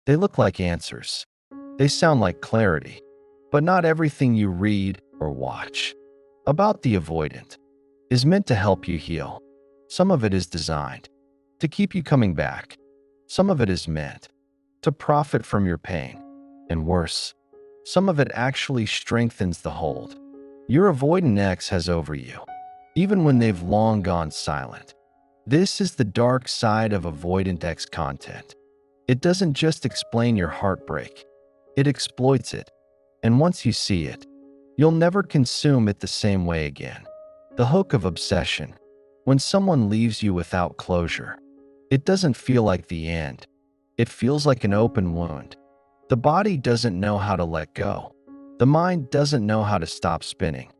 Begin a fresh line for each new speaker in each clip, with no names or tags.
They look like answers. They sound like clarity. But not everything you read or watch about the avoidant is meant to help you heal. Some of it is designed to keep you coming back. Some of it is meant to profit from your pain. And worse, some of it actually strengthens the hold your avoidant ex has over you, even when they've long gone silent. This is the dark side of avoidant ex content. It doesn't just explain your heartbreak, it exploits it. And once you see it, you'll never consume it the same way again. The hook of obsession. When someone leaves you without closure, it doesn't feel like the end. It feels like an open wound. The body doesn't know how to let go. The mind doesn't know how to stop spinning.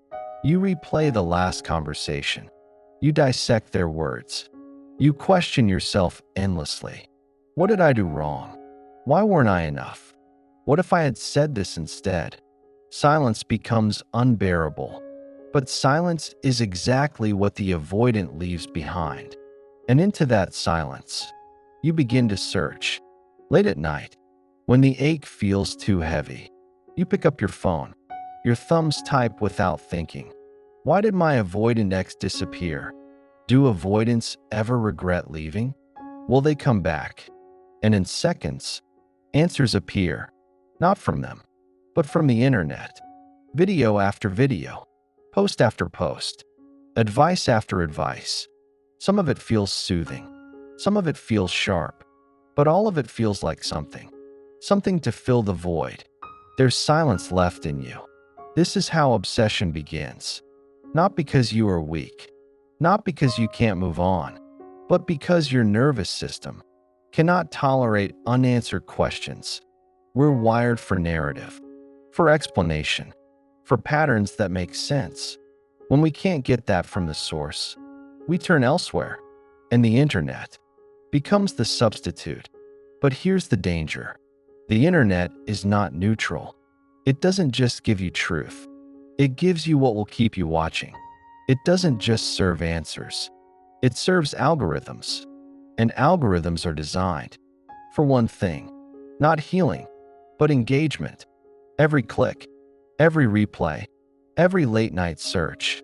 You replay the last conversation. You dissect their words. You question yourself endlessly. What did I do wrong? Why weren't I enough? What if I had said this instead? Silence becomes unbearable. But silence is exactly what the avoidant leaves behind. And into that silence, you begin to search. Late at night, when the ache feels too heavy, you pick up your phone. Your thumbs type without thinking. Why did my avoidant ex disappear? Do avoidants ever regret leaving? Will they come back? And in seconds, answers appear. Not from them, but from the internet. Video after video. Post after post. Advice after advice. Some of it feels soothing. Some of it feels sharp. But all of it feels like something. Something to fill the void. There's silence left in you. This is how obsession begins. Not because you are weak. Not because you can't move on. But because your nervous system cannot tolerate unanswered questions. We're wired for narrative, for explanation, for patterns that make sense. When we can't get that from the source, we turn elsewhere, and the internet becomes the substitute. But here's the danger. The internet is not neutral. It doesn't just give you truth. It gives you what will keep you watching. It doesn't just serve answers. It serves algorithms. And algorithms are designed for one thing, not healing, but engagement. Every click, every replay, every late-night search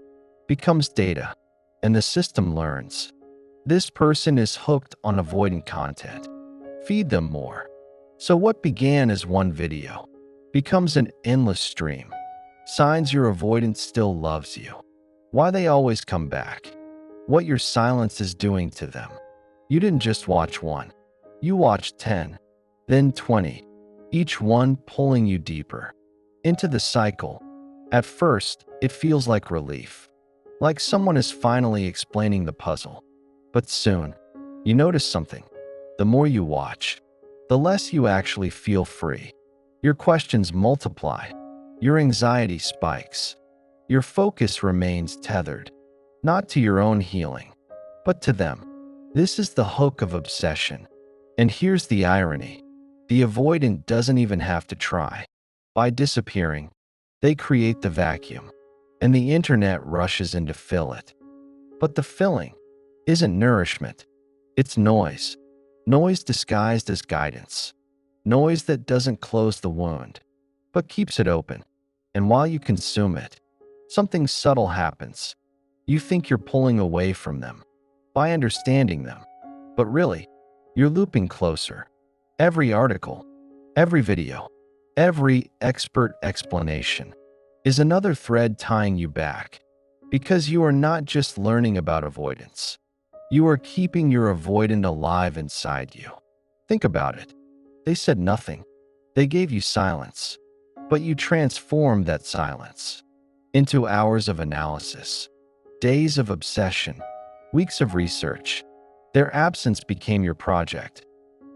becomes data, and the system learns. This person is hooked on avoidant content. Feed them more. So what began as one video becomes an endless stream. Signs your avoidant still loves you. Why they always come back. What your silence is doing to them. You didn't just watch one. You watched 10, then 20, each one pulling you deeper into the cycle. At first, it feels like relief, like someone is finally explaining the puzzle. But soon, you notice something. The more you watch, the less you actually feel free. Your questions multiply. Your anxiety spikes. Your focus remains tethered, not to your own healing, but to them. This is the hook of obsession. And here's the irony. The avoidant doesn't even have to try. By disappearing, they create the vacuum, and the internet rushes in to fill it. But the filling isn't nourishment. It's noise. Noise disguised as guidance. Noise that doesn't close the wound, but keeps it open. And while you consume it, something subtle happens. You think you're pulling away from them by understanding them. But really, you're looping closer. Every article, every video, every expert explanation is another thread tying you back. Because you are not just learning about avoidance. You are keeping your avoidant alive inside you. Think about it. They said nothing. They gave you silence. But you transformed that silence into hours of analysis, days of obsession, weeks of research. Their absence became your project.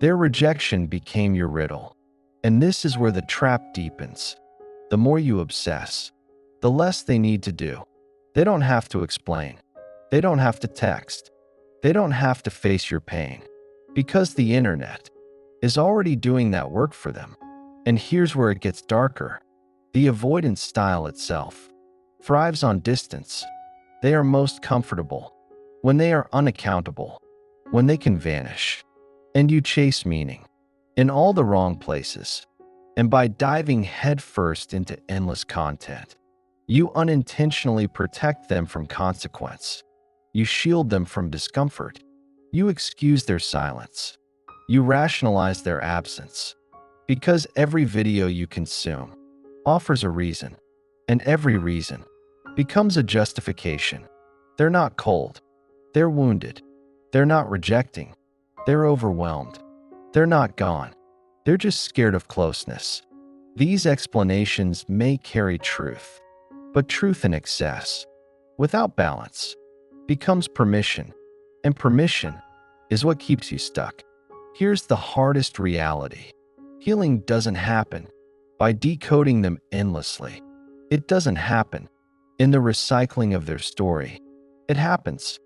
Their rejection became your riddle. And this is where the trap deepens. The more you obsess, the less they need to do. They don't have to explain. They don't have to text. They don't have to face your pain. Because the internet is already doing that work for them. And here's where it gets darker. The avoidance style itself thrives on distance. They are most comfortable when they are unaccountable, when they can vanish. And you chase meaning. in all the wrong places. And by diving headfirst into endless content, you unintentionally protect them from consequence. You shield them from discomfort. You excuse their silence. You rationalize their absence. Because every video you consume offers a reason, and every reason becomes a justification. They're not cold. They're wounded. They're not rejecting. They're overwhelmed. They're not gone. They're just scared of closeness. These explanations may carry truth, but truth in excess, without balance, becomes permission, and permission is what keeps you stuck. Here's the hardest reality. Healing doesn't happen by decoding them endlessly. It doesn't happen in the recycling of their story. It happens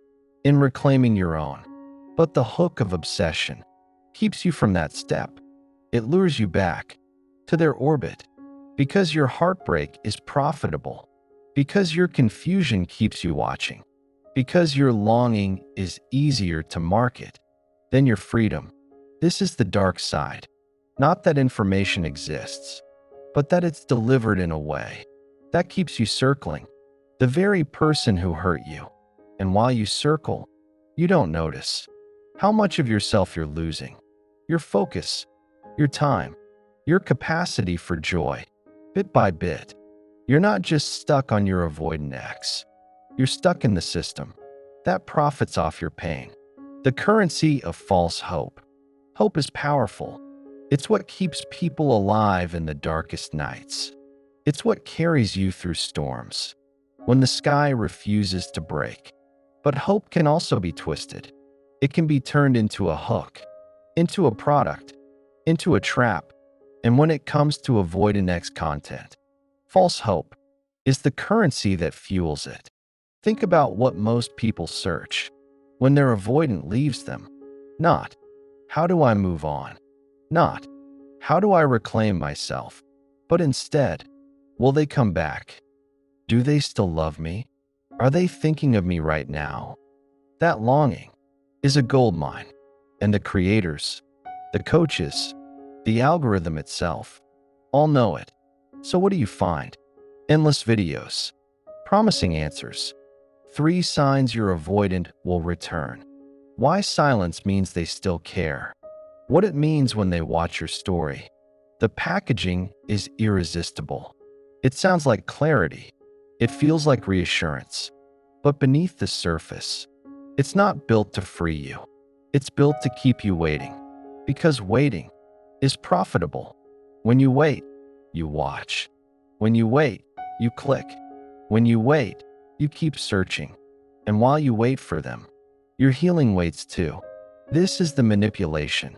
in reclaiming your own. But the hook of obsession keeps you from that step. It lures you back to their orbit because your heartbreak is profitable, because your confusion keeps you watching, because your longing is easier to market than your freedom. This is the dark side. Not that information exists, but that it's delivered in a way that keeps you circling the very person who hurt you. And while you circle, you don't notice how much of yourself you're losing, your focus, your time, your capacity for joy, bit by bit. You're not just stuck on your avoidant ex. You're stuck in the system that profits off your pain. The currency of false hope. Hope is powerful. It's what keeps people alive in the darkest nights. It's what carries you through storms when the sky refuses to break. But hope can also be twisted. It can be turned into a hook, into a product, into a trap. And when it comes to avoidant ex content, false hope is the currency that fuels it. Think about what most people search when their avoidant leaves them. Not, how do I move on? Not, how do I reclaim myself? But instead, will they come back? Do they still love me? Are they thinking of me right now? That longing is a goldmine, and the creators, the coaches, the algorithm itself, all know it. So what do you find? Endless videos, promising answers, 3 signs your avoidant will return, why silence means they still care, what it means when they watch your story. The packaging is irresistible. It sounds like clarity. It feels like reassurance. But beneath the surface, it's not built to free you. It's built to keep you waiting. Because waiting is profitable. When you wait, you watch. When you wait, you click. When you wait, you keep searching. And while you wait for them, your healing waits too. This is the manipulation.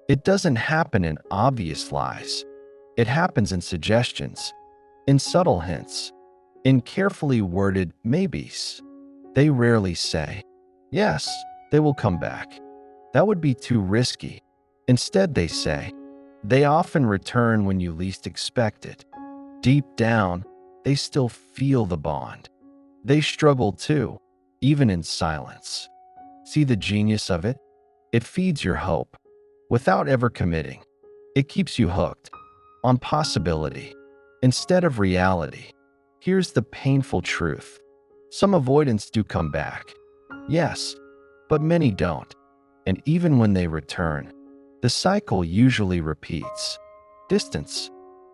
It doesn't happen in obvious lies. It happens in suggestions, in subtle hints, in carefully worded maybes. They rarely say, yes, they will come back. That would be too risky. Instead, they say, they often return when you least expect it. Deep down, they still feel the bond. They struggle too, even in silence. See the genius of it? It feeds your hope without ever committing. It keeps you hooked on possibility instead of reality. Here's the painful truth. Some avoidants do come back. Yes, but many don't. And even when they return, the cycle usually repeats. Distance,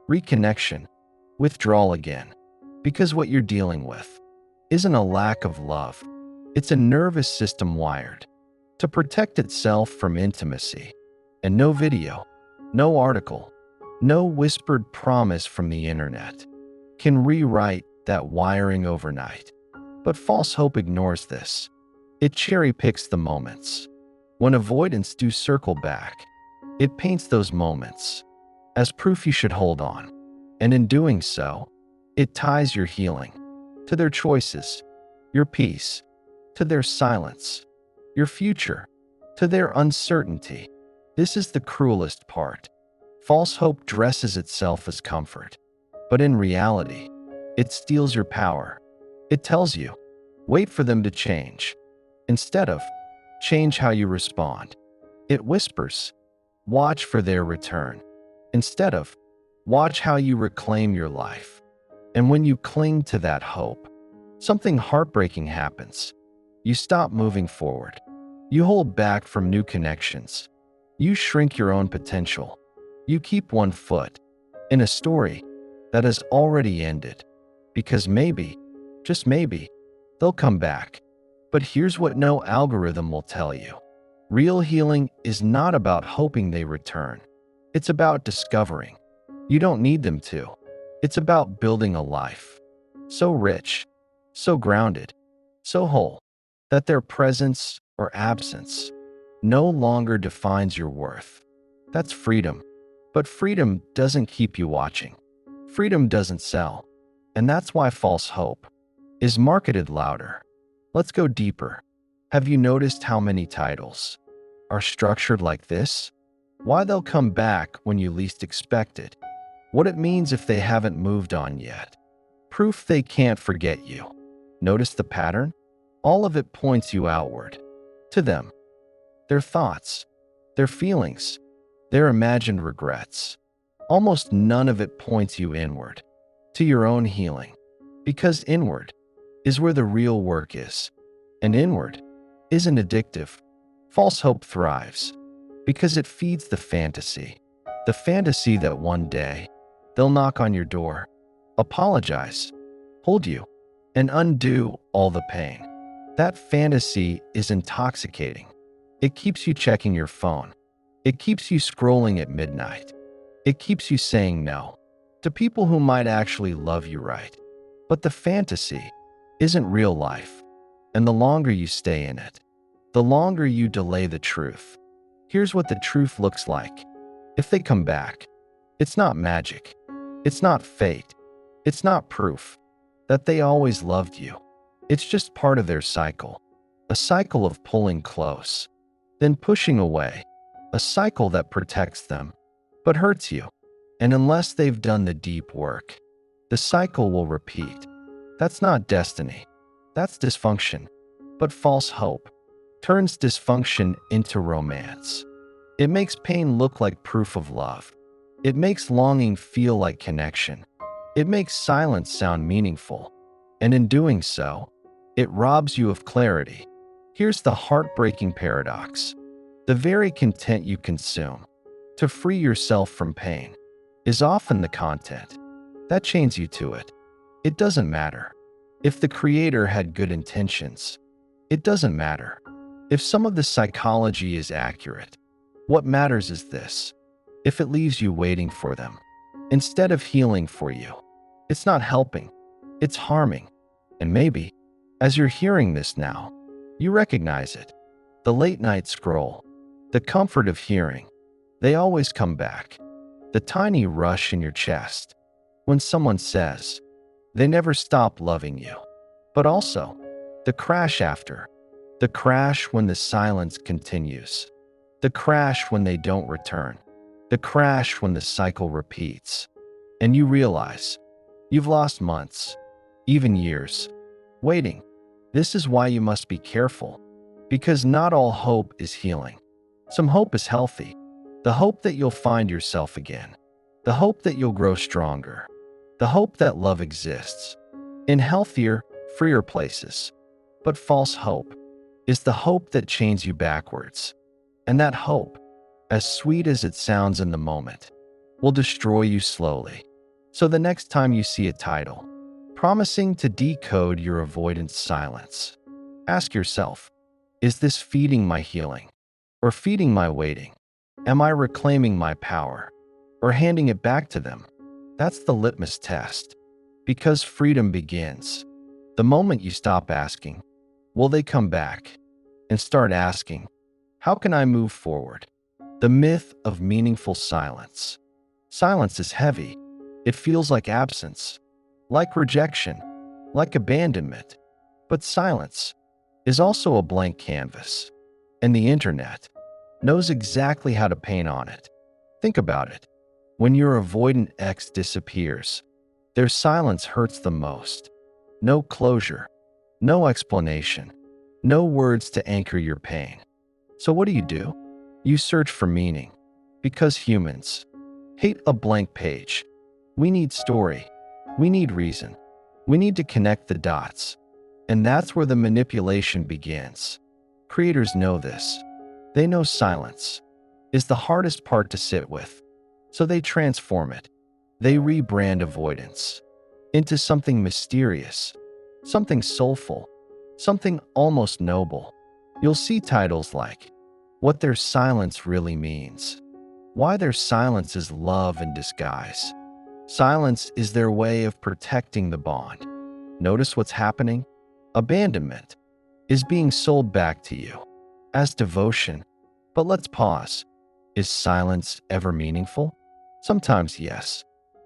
reconnection, withdrawal again. Because what you're dealing with isn't a lack of love. It's a nervous system wired to protect itself from intimacy. And no video, no article, no whispered promise from the internet can rewrite that wiring overnight. But false hope ignores this. It cherry-picks the moments. When avoidants do circle back, it paints those moments as proof you should hold on. And in doing so, it ties your healing to their choices, your peace to their silence, your future to their uncertainty. This is the cruelest part. False hope dresses itself as comfort, but in reality, it steals your power. It tells you, wait for them to change, instead of change how you respond. It whispers, watch for their return. Instead of, watch how you reclaim your life. And when you cling to that hope, something heartbreaking happens. You stop moving forward. You hold back from new connections. You shrink your own potential. You keep one foot in a story that has already ended. Because maybe, just maybe, they'll come back. But here's what no algorithm will tell you. Real healing is not about hoping they return. It's about discovering you don't need them to. It's about building a life so rich, so grounded, so whole, that their presence or absence no longer defines your worth. That's freedom. But freedom doesn't keep you watching. Freedom doesn't sell. And that's why false hope is marketed louder. Let's go deeper. Have you noticed how many titles are structured like this? Why they'll come back when you least expect it. What it means if they haven't moved on yet. Proof they can't forget you. Notice the pattern? All of it points you outward. To them. Their thoughts. Their feelings. Their imagined regrets. Almost none of it points you inward. To your own healing. Because inward is where the real work is. And inward isn't addictive. False hope thrives because it feeds the fantasy. The fantasy that one day they'll knock on your door, apologize, hold you, and undo all the pain. That fantasy is intoxicating. It keeps you checking your phone. It keeps you scrolling at midnight. It keeps you saying no to people who might actually love you right. But the fantasy isn't real life. And the longer you stay in it, the longer you delay the truth. Here's what the truth looks like. If they come back, it's not magic. It's not fate. It's not proof that they always loved you. It's just part of their cycle. A cycle of pulling close, then pushing away. A cycle that protects them, but hurts you. And unless they've done the deep work, the cycle will repeat. That's not destiny. That's dysfunction. But false hope turns dysfunction into romance. It makes pain look like proof of love. It makes longing feel like connection. It makes silence sound meaningful. And in doing so, it robs you of clarity. Here's the heartbreaking paradox. The very content you consume to free yourself from pain is often the content that chains you to it. It doesn't matter if the creator had good intentions. It doesn't matter if some of the psychology is accurate. What matters is this: if it leaves you waiting for them instead of healing for you, it's not helping, it's harming. And maybe, as you're hearing this now, you recognize it. The late night scroll, the comfort of hearing, they always come back. The tiny rush in your chest when someone says they never stop loving you. But also, the crash after. The crash when the silence continues. The crash when they don't return. The crash when the cycle repeats. And you realize you've lost months, even years, waiting. This is why you must be careful, because not all hope is healing. Some hope is healthy. The hope that you'll find yourself again. The hope that you'll grow stronger. The hope that love exists in healthier, freer places. But false hope is the hope that chains you backwards. And that hope, as sweet as it sounds in the moment, will destroy you slowly. So the next time you see a title promising to decode your avoidant silence, ask yourself, is this feeding my healing or feeding my waiting? Am I reclaiming my power or handing it back to them? That's the litmus test. Because freedom begins the moment you stop asking, will they come back? And start asking, how can I move forward? The myth of meaningful silence. Silence is heavy. It feels like absence, like rejection, like abandonment. But silence is also a blank canvas. And the internet knows exactly how to paint on it. Think about it. When your avoidant ex disappears, their silence hurts the most. No closure, no explanation, no words to anchor your pain. So what do? You search for meaning. Because humans hate a blank page. We need story. We need reason. We need to connect the dots. And that's where the manipulation begins. Creators know this. They know silence is the hardest part to sit with. So they transform it. They rebrand avoidance into something mysterious, something soulful, something almost noble. You'll see titles like What Their Silence Really Means, Why Their Silence is Love in Disguise. Silence is their way of protecting the bond. Notice what's happening? Abandonment is being sold back to you as devotion. But let's pause. Is silence ever meaningful? Sometimes yes.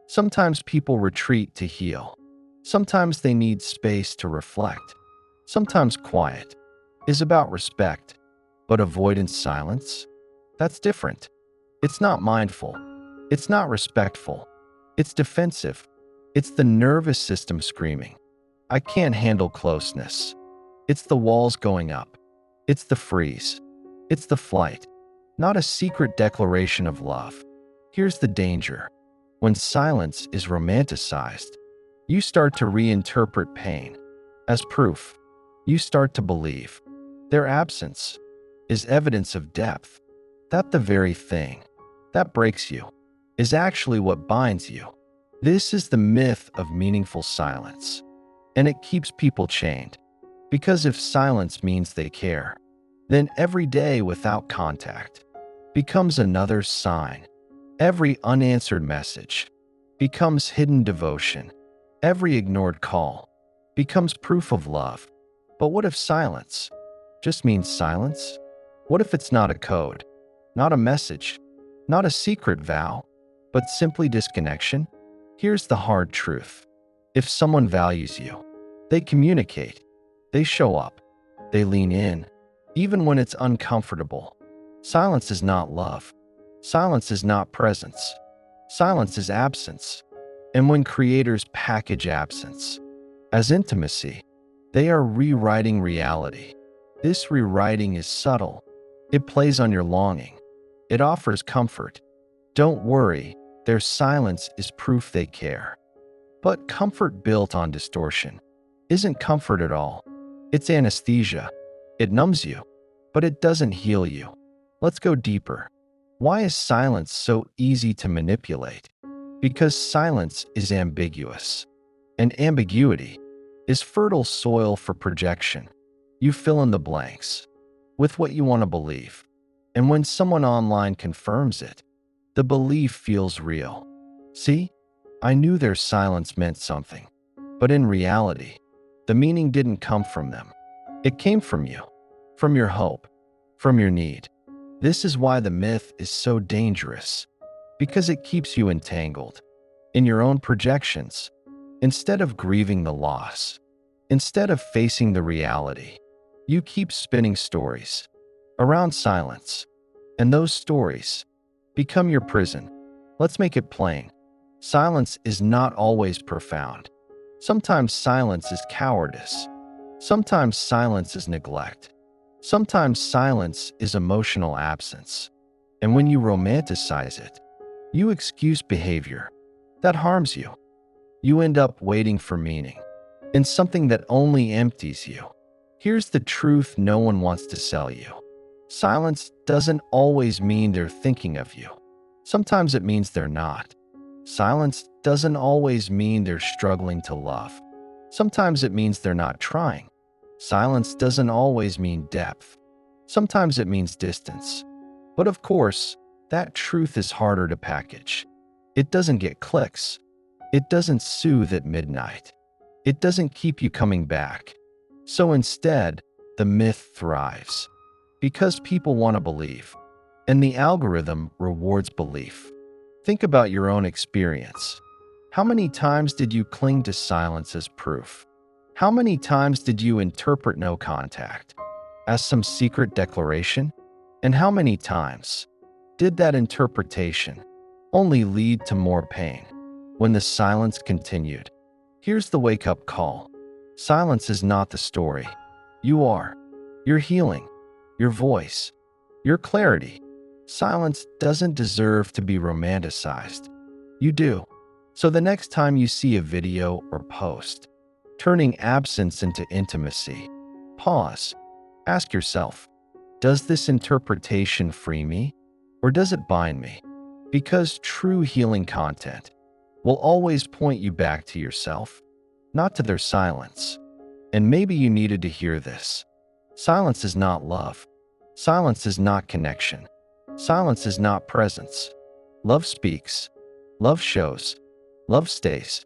Sometimes people retreat to heal. Sometimes they need space to reflect. Sometimes quiet is about respect. But avoidance silence? That's different. It's not mindful. It's not respectful. It's defensive. It's the nervous system screaming, I can't handle closeness. It's the walls going up. It's the freeze. It's the flight. Not a secret declaration of love. Here's the danger. When silence is romanticized, you start to reinterpret pain as proof. You start to believe their absence is evidence of depth. That the very thing that breaks you is actually what binds you. This is the myth of meaningful silence. And it keeps people chained. Because if silence means they care, then every day without contact becomes another sign. Every unanswered message becomes hidden devotion. Every ignored call becomes proof of love. But what if silence just means silence? What if it's not a code, not a message, not a secret vow, but simply disconnection? Here's the hard truth. If someone values you, they communicate, they show up, they lean in, even when it's uncomfortable. Silence is not love. Silence is not presence. Silence is absence. And when creators package absence as intimacy, they are rewriting reality. This rewriting is subtle. It plays on your longing. It offers comfort. Don't worry, their silence is proof they care. But comfort built on distortion isn't comfort at all. It's anesthesia. It numbs you, but it doesn't heal you. Let's go deeper. Why is silence so easy to manipulate? Because silence is ambiguous, and ambiguity is fertile soil for projection. You fill in the blanks with what you want to believe, and when someone online confirms it, the belief feels real. See, I knew their silence meant something, but in reality, the meaning didn't come from them. It came from you, from your hope, from your need. This is why the myth is so dangerous, because it keeps you entangled in your own projections. Instead of grieving the loss, instead of facing the reality, you keep spinning stories around silence, and those stories become your prison. Let's make it plain. Silence is not always profound. Sometimes silence is cowardice. Sometimes silence is neglect. Sometimes silence is emotional absence. And when you romanticize it, you excuse behavior that harms you. You end up waiting for meaning in something that only empties you. Here's the truth no one wants to sell you. Silence doesn't always mean they're thinking of you. Sometimes it means they're not. Silence doesn't always mean they're struggling to love. Sometimes it means they're not trying. Silence doesn't always mean depth. Sometimes it means distance. But of course, that truth is harder to package. It doesn't get clicks. It doesn't soothe at midnight. It doesn't keep you coming back. So instead, the myth thrives because people want to believe, and the algorithm rewards belief. Think about your own experience. How many times did you cling to silence as proof? How many times did you interpret no contact as some secret declaration? And how many times did that interpretation only lead to more pain when the silence continued? Here's the wake-up call. Silence is not the story. You are. Your healing, your voice, your clarity. Silence doesn't deserve to be romanticized. You do. So the next time you see a video or post turning absence into intimacy, pause. Ask yourself, does this interpretation free me or does it bind me? Because true healing content will always point you back to yourself, not to their silence. And maybe you needed to hear this. Silence is not love. Silence is not connection. Silence is not presence. Love speaks. Love shows. Love stays.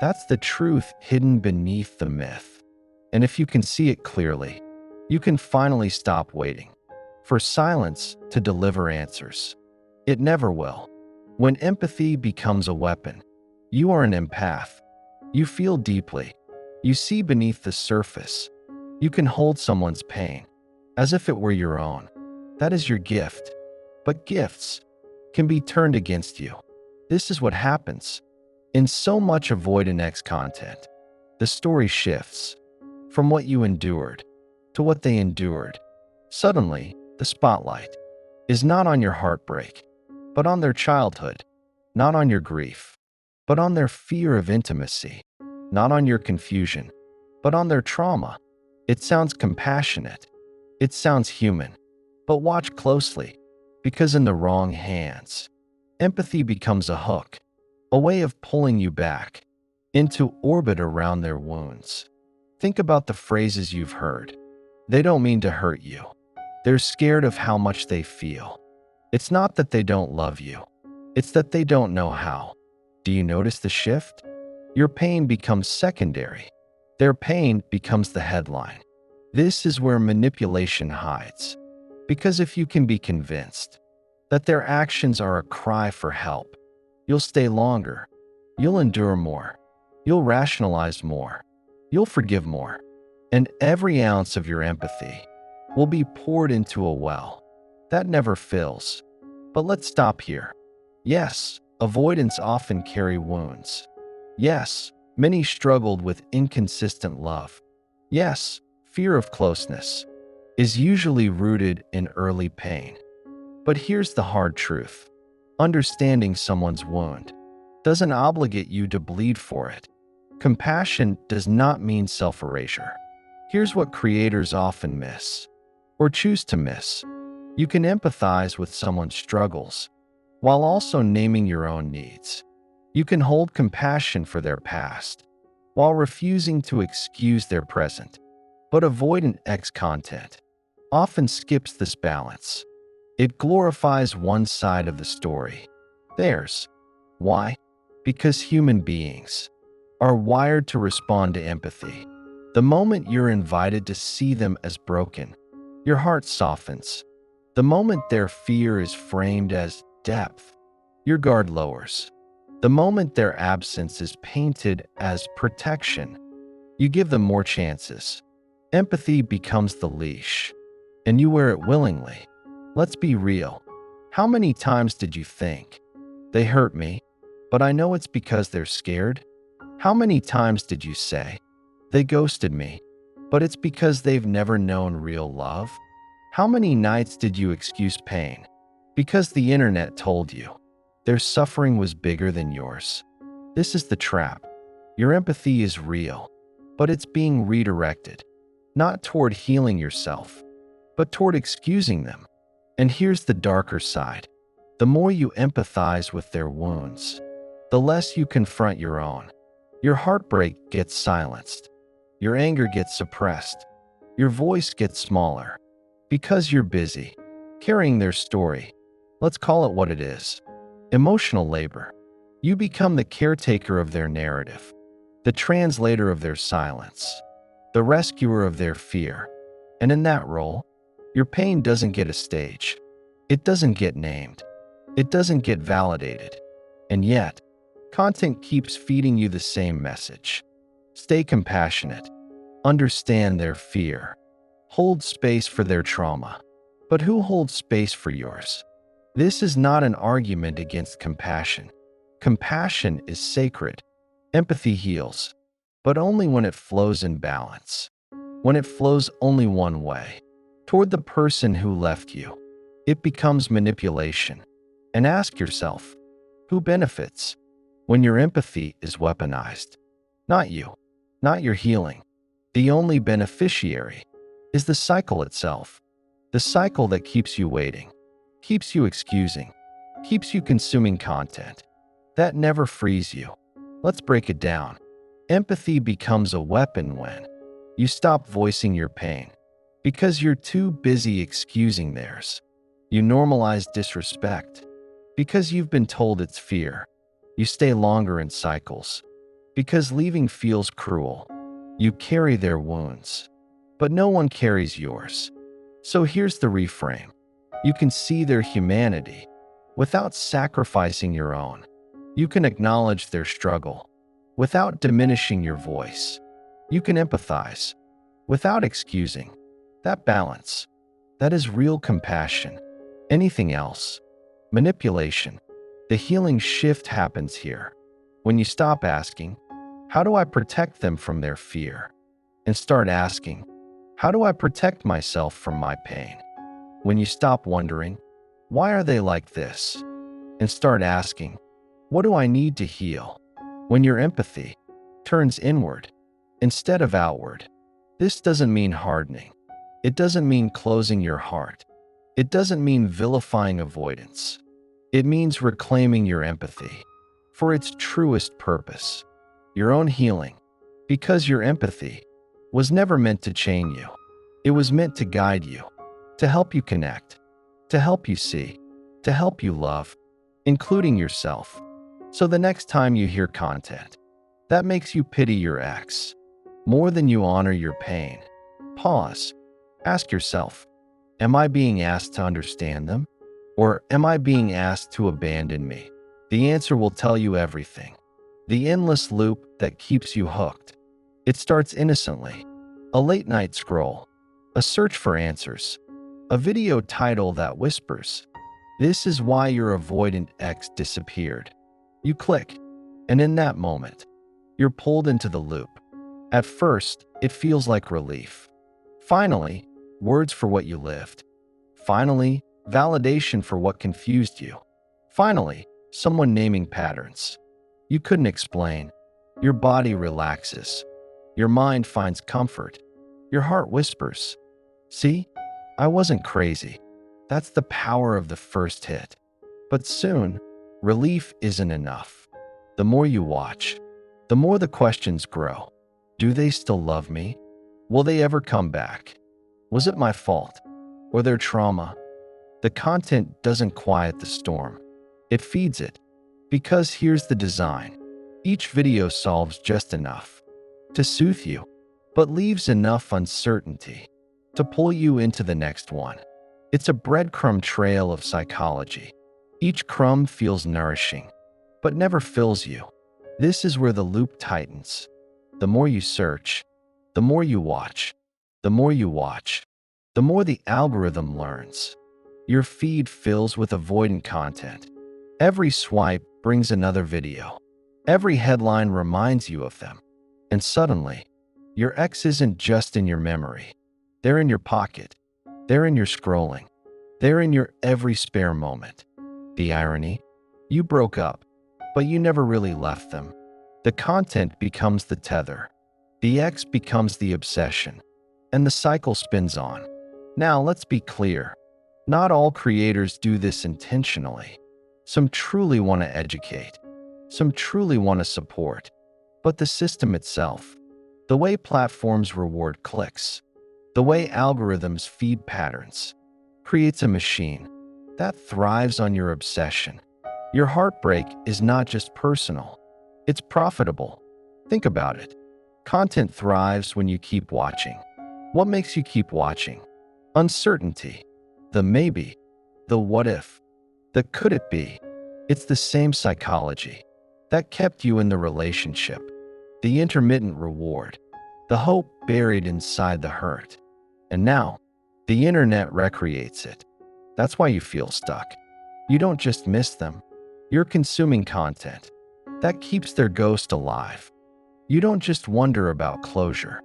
That's the truth hidden beneath the myth. And if you can see it clearly, you can finally stop waiting for silence to deliver answers. It never will. When empathy becomes a weapon, you are an empath. You feel deeply. You see beneath the surface. You can hold someone's pain as if it were your own. That is your gift. But gifts can be turned against you. This is what happens in so much Avoidant content. The story shifts from what you endured to what they endured. Suddenly, the spotlight is not on your heartbreak, but on their childhood, not on your grief, but on their fear of intimacy, not on your confusion, but on their trauma. It sounds compassionate. It sounds human. But watch closely, because in the wrong hands, empathy becomes a hook, a way of pulling you back into orbit around their wounds. Think about the phrases you've heard. They don't mean to hurt you. They're scared of how much they feel. It's not that they don't love you. It's that they don't know how. Do you notice the shift? Your pain becomes secondary. Their pain becomes the headline. This is where manipulation hides. Because if you can be convinced that their actions are a cry for help, you'll stay longer. You'll endure more. You'll rationalize more. You'll forgive more. And every ounce of your empathy will be poured into a well that never fills. But let's stop here. Yes, avoidants often carry wounds. Yes, many struggled with inconsistent love. Yes, fear of closeness is usually rooted in early pain. But here's the hard truth. Understanding someone's wound doesn't obligate you to bleed for it. Compassion does not mean self-erasure. Here's what creators often miss, or choose to miss. You can empathize with someone's struggles while also naming your own needs. You can hold compassion for their past while refusing to excuse their present. But Avoidant content often skips this balance. It glorifies one side of the story, theirs. Why? Because human beings are wired to respond to empathy. The moment you're invited to see them as broken, your heart softens. The moment their fear is framed as depth, your guard lowers. The moment their absence is painted as protection, you give them more chances. Empathy becomes the leash, and you wear it willingly. Let's be real. How many times did you think, they hurt me, but I know it's because they're scared? How many times did you say, they ghosted me, but it's because they've never known real love? How many nights did you excuse pain because the internet told you their suffering was bigger than yours? This is the trap. Your empathy is real, but it's being redirected, not toward healing yourself, but toward excusing them. And here's the darker side. The more you empathize with their wounds, the less you confront your own. Your heartbreak gets silenced. Your anger gets suppressed. Your voice gets smaller. Because you're busy carrying their story. Let's call it what it is. Emotional labor. You become the caretaker of their narrative, the translator of their silence, the rescuer of their fear. And in that role, your pain doesn't get a stage. It doesn't get named. It doesn't get validated. And yet, content keeps feeding you the same message. Stay compassionate. Understand their fear. Hold space for their trauma. But who holds space for yours? This is not an argument against compassion. Compassion is sacred. Empathy heals, but only when it flows in balance. When it flows only one way, toward the person who left you. it becomes manipulation. And ask yourself, who benefits when your empathy is weaponized? Not you, not your healing. The only beneficiary is the cycle itself. The cycle that keeps you waiting, keeps you excusing, keeps you consuming content that never frees you. Let's break it down. Empathy becomes a weapon when you stop voicing your pain because you're too busy excusing theirs. You normalize disrespect because you've been told it's fear. You stay longer in cycles because leaving feels cruel. You carry their wounds, but no one carries yours. So here's the reframe. You can see their humanity without sacrificing your own. You can acknowledge their struggle without diminishing your voice. You can empathize without excusing. That balance, that is real compassion. Anything else, manipulation. The healing shift happens here when you stop asking, how do I protect them from their fear? And start asking, how do I protect myself from my pain? When you stop wondering, why are they like this? And start asking, what do I need to heal? When your empathy turns inward instead of outward. This doesn't mean hardening. It doesn't mean closing your heart. It doesn't mean vilifying avoidance. It means reclaiming your empathy for its truest purpose, your own healing, because your empathy was never meant to chain you. It was meant to guide you, to help you connect, to help you see, to help you love, including yourself. So the next time you hear content that makes you pity your ex more than you honor your pain, pause. Ask yourself, am I being asked to understand them? Or am I being asked to abandon me? The answer will tell you everything. The endless loop that keeps you hooked. It starts innocently. A late-night scroll, a search for answers, a video title that whispers, "This is why your avoidant ex disappeared." You click, and in that moment, you're pulled into the loop. At first, it feels like relief. Finally, words for what you lived. Finally, validation for what confused you. Finally, someone naming patterns you couldn't explain. Your body relaxes. Your mind finds comfort. Your heart whispers, "See, I wasn't crazy." That's the power of the first hit. But soon, relief isn't enough. The more you watch, the more the questions grow. Do they still love me? Will they ever come back? Was it my fault or their trauma? The content doesn't quiet the storm. It feeds it. Because here's the design. Each video solves just enough to soothe you, but leaves enough uncertainty to pull you into the next one. It's a breadcrumb trail of psychology. Each crumb feels nourishing, but never fills you. This is where the loop tightens. The more you search, the more you watch. The more you watch, the more the algorithm learns. Your feed fills with avoidant content. Every swipe brings another video. Every headline reminds you of them. And suddenly, your ex isn't just in your memory. They're in your pocket. They're in your scrolling. They're in your every spare moment. The irony? You broke up, but you never really left them. The content becomes the tether. The ex becomes the obsession. And the cycle spins on. Now, let's be clear. Not all creators do this intentionally. Some truly want to educate. Some truly want to support. But the system itself, the way platforms reward clicks, the way algorithms feed patterns, creates a machine that thrives on your obsession. Your heartbreak is not just personal. It's profitable. Think about it. Content thrives when you keep watching. What makes you keep watching? Uncertainty. The maybe. The what if. The could it be. It's the same psychology that kept you in the relationship. The intermittent reward. The hope buried inside the hurt. And now, the internet recreates it. That's why you feel stuck. You don't just miss them. You're consuming content that keeps their ghost alive. You don't just wonder about closure.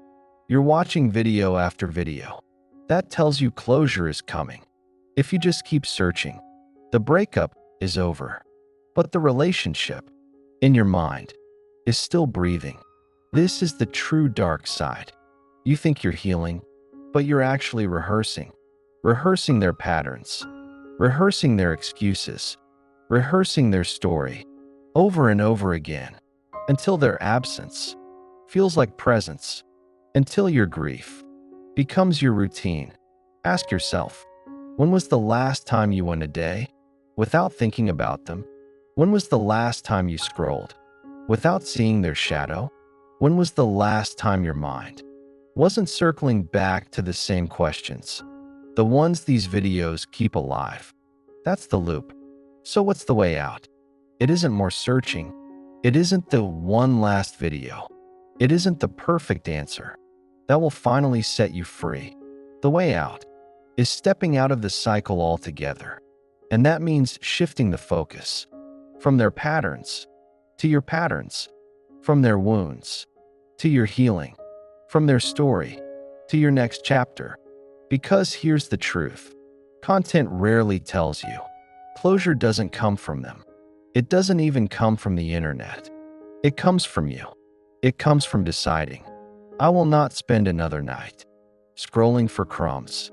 You're watching video after video. That tells you closure is coming. If you just keep searching, the breakup is over. But the relationship, in your mind, is still breathing. This is the true dark side. You think you're healing, but you're actually rehearsing. Rehearsing their patterns, rehearsing their excuses, rehearsing their story over and over again until their absence feels like presence, until your grief becomes your routine. Ask yourself, when was the last time you went a day without thinking about them? When was the last time you scrolled without seeing their shadow? When was the last time your mind wasn't circling back to the same questions, the ones these videos keep alive? That's the loop. So what's the way out? It isn't more searching. It isn't the one last video. It isn't the perfect answer that will finally set you free. The way out is stepping out of the cycle altogether. And that means shifting the focus from their patterns to your patterns, from their wounds to your healing, from their story to your next chapter. Because here's the truth. Content rarely tells you. Closure doesn't come from them. It doesn't even come from the internet. It comes from you. It comes from deciding, I will not spend another night scrolling for crumbs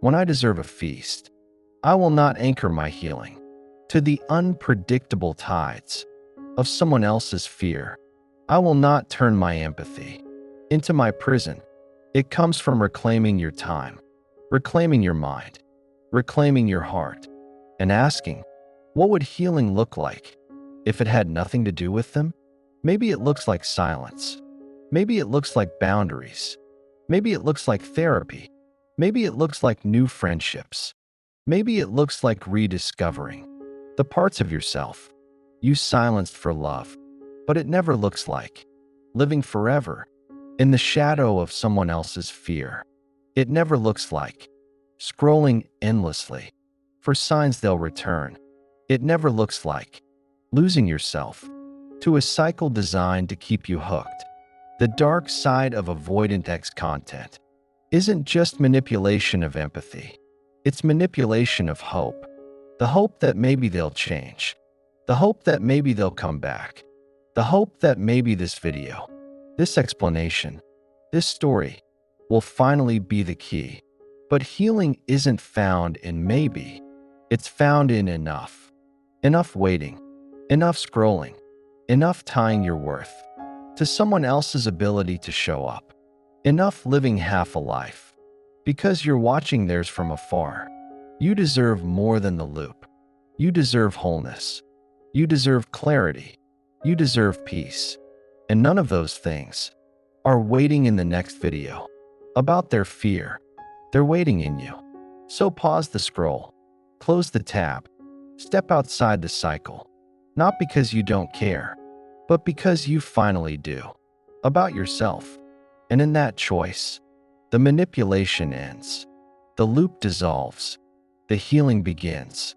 when I deserve a feast. I will not anchor my healing to the unpredictable tides of someone else's fear. I will not turn my empathy into my prison. It comes from reclaiming your time, reclaiming your mind, reclaiming your heart, and asking, what would healing look like if it had nothing to do with them? Maybe it looks like silence. Maybe it looks like boundaries. Maybe it looks like therapy. Maybe it looks like new friendships. Maybe it looks like rediscovering the parts of yourself you silenced for love. But it never looks like living forever in the shadow of someone else's fear. It never looks like scrolling endlessly for signs they'll return. It never looks like losing yourself to a cycle designed to keep you hooked. The dark side of Avoidant X content isn't just manipulation of empathy. It's manipulation of hope. The hope that maybe they'll change. The hope that maybe they'll come back. The hope that maybe this video, this explanation, this story will finally be the key. But healing isn't found in maybe. It's found in enough. Enough waiting. Enough scrolling. Enough tying your worth to someone else's ability to show up. Enough living half a life because you're watching theirs from afar. You deserve more than the loop. You deserve wholeness. You deserve clarity. You deserve peace. And none of those things are waiting in the next video about their fear. They're waiting in you. So pause the scroll. Close the tab. Step outside the cycle. Not because you don't care, but because you finally do. About yourself. And in that choice, the manipulation ends. The loop dissolves. The healing begins.